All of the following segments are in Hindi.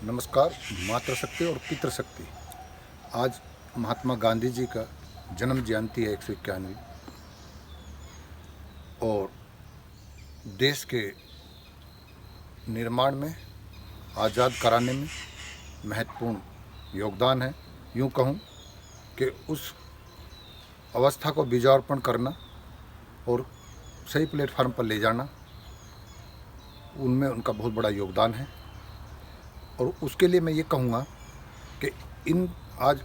नमस्कार। मातृशक्ति और पितृशक्ति। आज महात्मा गांधी जी का जन्म जयंती है 191 और देश के निर्माण में, आज़ाद कराने में महत्वपूर्ण योगदान है। यूँ कहूँ कि उस अवस्था को बीजारोपण करना और सही प्लेटफार्म पर ले जाना, उनमें उनका बहुत बड़ा योगदान है। और उसके लिए मैं ये कहूँगा कि आज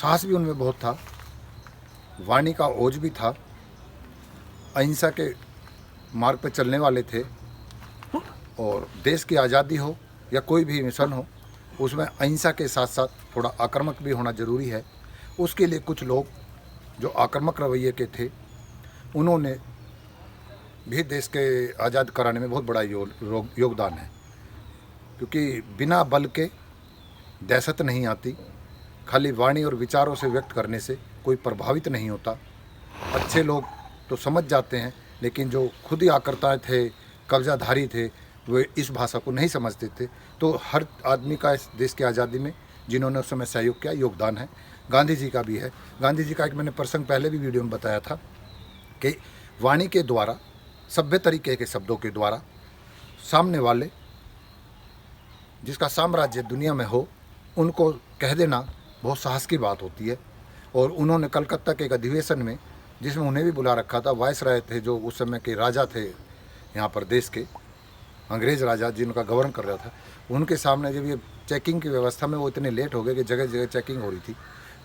साहस भी उनमें बहुत था, वाणी का ओज भी था, अहिंसा के मार्ग पर चलने वाले थे। और देश की आज़ादी हो या कोई भी मिशन हो, उसमें अहिंसा के साथ साथ थोड़ा आक्रामक भी होना ज़रूरी है। उसके लिए कुछ लोग जो आक्रामक रवैये के थे, उन्होंने भी देश के आज़ाद कराने में बहुत बड़ा योगदान है। क्योंकि बिना बल के दहशत नहीं आती, खाली वाणी और विचारों से व्यक्त करने से कोई प्रभावित नहीं होता। अच्छे लोग तो समझ जाते हैं, लेकिन जो खुद ही आकर्ता थे, कब्जाधारी थे, वे इस भाषा को नहीं समझते थे। तो हर आदमी का इस देश की आज़ादी में जिन्होंने उस समय सहयोग किया, योगदान है। गांधी जी का भी है। गांधी जी का एक मैंने प्रसंग पहले भी वीडियो में बताया था कि वाणी के द्वारा, सभ्य तरीके के शब्दों के द्वारा सामने वाले जिसका साम्राज्य दुनिया में हो, उनको कह देना बहुत साहस की बात होती है। और उन्होंने कलकत्ता के एक अधिवेशन में, जिसमें उन्हें भी बुला रखा था, वायसराय थे जो उस समय के राजा थे यहाँ पर देश के, अंग्रेज़ राजा जिनका गवर्न कर रहा था, उनके सामने जब ये चेकिंग की व्यवस्था में वो इतने लेट हो गए कि जगह जगह चेकिंग हो रही थी,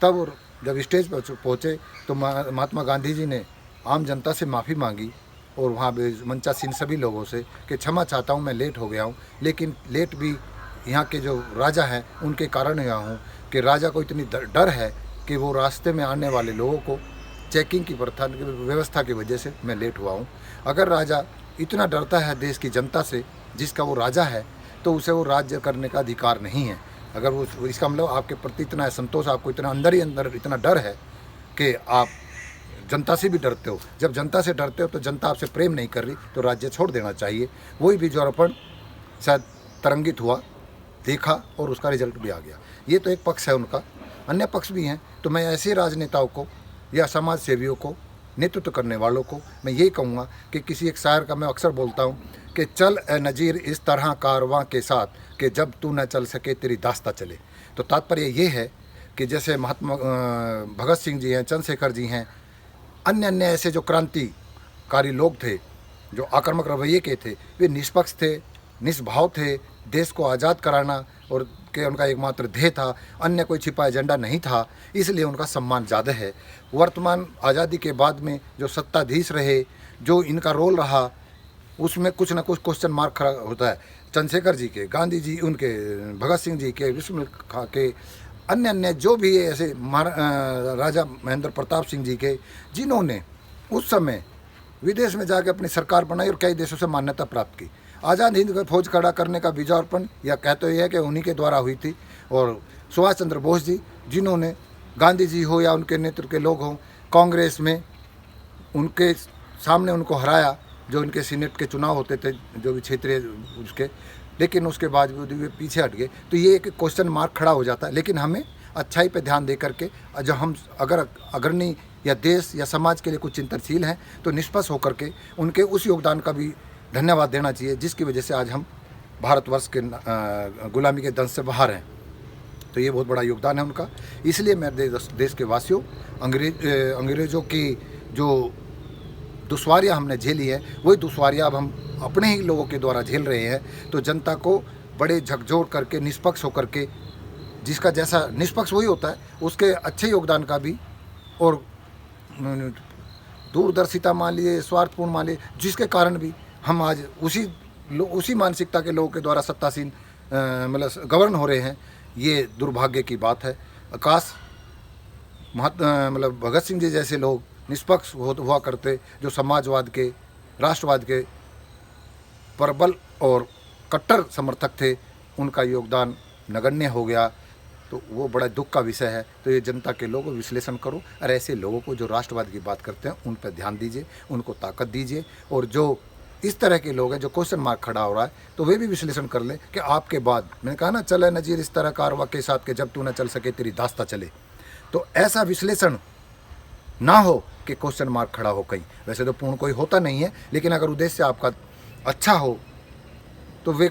तब जब स्टेज पर पहुँचे तो महात्मा गांधी जी ने आम जनता से माफ़ी मांगी और वहाँ मंचासीन सभी लोगों से कि क्षमा चाहता हूँ, मैं लेट हो गया हूँ, लेकिन लेट भी यहाँ के जो राजा हैं उनके कारण यहाँ हूँ कि राजा को इतनी डर है कि वो रास्ते में आने वाले लोगों को चेकिंग की प्रथा की व्यवस्था की वजह से मैं लेट हुआ हूँ। अगर राजा इतना डरता है देश की जनता से जिसका वो राजा है, तो उसे वो राज्य करने का अधिकार नहीं है। अगर वो, इसका मतलब आपके प्रति इतना असंतोष, आपको इतना अंदर ही अंदर इतना डर है कि आप जनता से भी डरते हो। जब जनता से डरते हो तो जनता आपसे प्रेम नहीं कर रही, तो राज्य छोड़ देना चाहिए। वही बीजारोपण शायद तरंगित हुआ, देखा और उसका रिजल्ट भी आ गया। ये तो एक पक्ष है उनका। अन्य पक्ष भी हैं। तो मैं ऐसे राजनेताओं को या समाज सेवियों को, नेतृत्व करने वालों को मैं यही कहूँगा कि किसी एक शायर का मैं अक्सर बोलता हूँ कि चल ए नज़ीर इस तरह कारवां के साथ कि जब तू न चल सके तेरी दास्ता चले। तो तात्पर्य ये है कि जैसे महात्मा भगत सिंह जी हैं, चंद्रशेखर जी हैं, अन्य अन्य ऐसे जो क्रांतिकारी लोग थे, जो आक्रामक रवैये के थे, वे निष्पक्ष थे, निष्भाव थे। देश को आज़ाद कराना और के उनका एकमात्र ध्येय था, अन्य कोई छिपा एजेंडा नहीं था, इसलिए उनका सम्मान ज़्यादा है। वर्तमान आज़ादी के बाद में जो सत्ताधीश रहे, जो इनका रोल रहा, उसमें कुछ ना कुछ क्वेश्चन मार्क खड़ा होता है। चंद्रशेखर जी के, गांधी जी उनके, भगत सिंह जी के, विश्व खा के, अन्य अन्य जो भी ऐसे राजा महेंद्र प्रताप सिंह जी के, जिन्होंने उस समय विदेश में जाके अपनी सरकार बनाई और कई देशों से मान्यता प्राप्त की। आज़ाद हिंद का फौज खड़ा करने का बीजारोपण या कहते यह है कि उन्हीं के द्वारा हुई थी। और सुभाष चंद्र बोस जी, जिन्होंने, गांधी जी हो या उनके नेतृत्व के लोग हों, कांग्रेस में उनके सामने उनको हराया, जो उनके सीनेट के चुनाव होते थे, जो भी क्षेत्रीय उसके, लेकिन उसके बाद वे पीछे हट गए। तो ये एक क्वेश्चन मार्क खड़ा हो जाता है। लेकिन हमें अच्छाई पे ध्यान दे करके, जब हम अगर अग्रणी या देश या समाज के लिए कुछ चिंतनशील हैं, तो निष्पक्ष होकर के उनके उस योगदान का भी धन्यवाद देना चाहिए, जिसकी वजह से आज हम भारतवर्ष के गुलामी के दंश से बाहर हैं। तो ये बहुत बड़ा योगदान है उनका। इसलिए मैं देश के वासियों, अंग्रेज़ों की जो दुश्वारियाँ हमने झेली है, वही दुश्वारियाँ अब हम अपने ही लोगों के द्वारा झेल रहे हैं। तो जनता को बड़े झकझोर करके, निष्पक्ष होकर के, जिसका जैसा निष्पक्ष वही होता है, उसके अच्छे योगदान का भी, और दूरदर्शिता मान लिए, स्वार्थपूर्ण मान लिए, जिसके कारण भी हम आज उसी मानसिकता के लोगों के द्वारा सत्तासीन मतलब गवर्न हो रहे हैं। ये दुर्भाग्य की बात है। आकाश मतलब भगत सिंह जी जैसे लोग निष्पक्ष हुआ करते, जो समाजवाद के, राष्ट्रवाद के प्रबल और कट्टर समर्थक थे, उनका योगदान नगण्य हो गया। तो वो बड़ा दुख का विषय है। तो ये जनता के लोगों विश्लेषण करो और ऐसे लोगों को जो राष्ट्रवाद की बात करते हैं, उन पर ध्यान दीजिए, उनको ताकत दीजिए। और जो इस तरह के लोग हैं जो क्वेश्चन मार्क खड़ा हो रहा है, तो वे भी विश्लेषण कर लें कि आपके बाद, मैंने कहा ना, चले नजीर इस तरह कारवा के साथ के जब तू न चल सके तेरी दास्ता चले। तो ऐसा विश्लेषण ना हो कि क्वेश्चन मार्क खड़ा हो कहीं। वैसे तो पूर्ण कोई होता नहीं है, लेकिन अगर उद्देश्य आपका अच्छा हो तो वे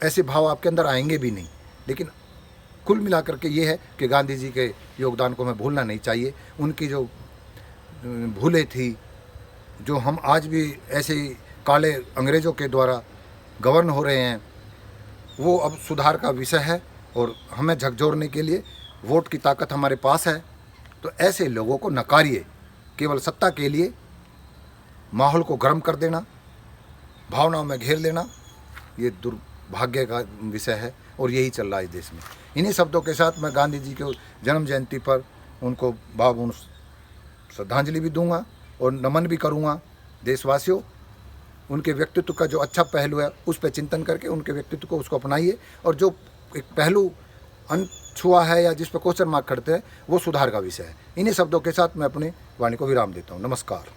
ऐसे भाव आपके अंदर आएंगे भी नहीं। लेकिन कुल मिलाकर के ये है कि गांधी जी के योगदान को हमें भूलना नहीं चाहिए। उनकी जो भूलें थी, जो हम आज भी ऐसे ही काले अंग्रेज़ों के द्वारा गवर्न हो रहे हैं, वो अब सुधार का विषय है। और हमें झकझोरने के लिए वोट की ताकत हमारे पास है। तो ऐसे लोगों को नकारिए। केवल सत्ता के लिए माहौल को गर्म कर देना, भावनाओं में घेर लेना, ये दुर्भाग्य का विषय है और यही चल रहा है इस देश में। इन्हीं शब्दों के साथ मैं गांधी जी के जन्म जयंती पर उनको भावपूर्ण श्रद्धांजलि भी दूंगा और नमन भी करूंगा। देशवासियों, उनके व्यक्तित्व का जो अच्छा पहलू है उस पर चिंतन करके उनके व्यक्तित्व को उसको अपनाइए, और जो एक पहलू अनछुआ है या जिस पर क्वेश्चन मार्क करते हैं वो सुधार का विषय है। इन्हीं शब्दों के साथ मैं अपनी वाणी को विराम देता हूँ। नमस्कार।